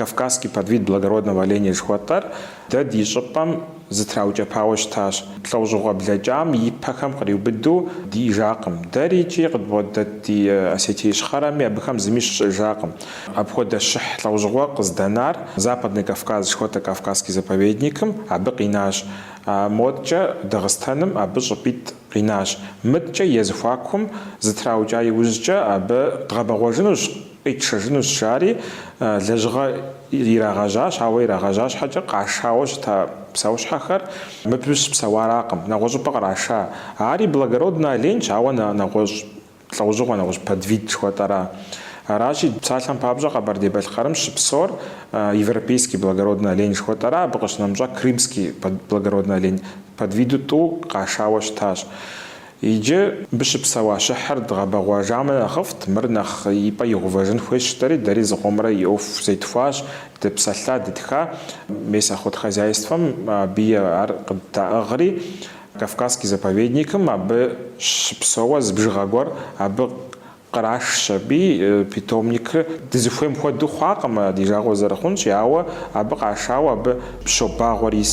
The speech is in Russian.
Кавказский подвид благородного оленя жхуатар, да дишапам затрауча паушташ, тлаужуга блядям, ипахам криубиду, ди жакам, да ричи, кдбода ди осетиш харами, абхам змиш жакам. Обхода шх тлаужуга кызданар, Западный Кавказ, жхуата Кавказский заповедником, абы кинаш модча Дагестаном, абы жопит кинаш. Мытча езфакум, затрауча юзча, абы габагожинуш, итшажинуш шари, лежга ирагажаш, ауа ирагажаш, хаджа кашауш та псауш хахар, мы плюс псаваракам, нагожу параша. Ари благородный олень, ауа нагож тлаужуга нагож подвид шхуатара. Раши псалхам пабжа Кабардино-Балкарым шипсор европейский благородный олень шхуатара, бакашнамжа крымский благородный олень подвиду ту кашауш таш. Иже бишипсава шахар дгабагуажамана хафт мырнах ипа югважен хуэштари дари згомра иоф зейтфаш депсалла детха месахот хозяйством бия ар агри Кавказский заповедником абы шипсова сбжигагор абы Караш шаби питомник дизуфем ходу хакама дижаго зарахун чиаwa абы кашава абы шобагорис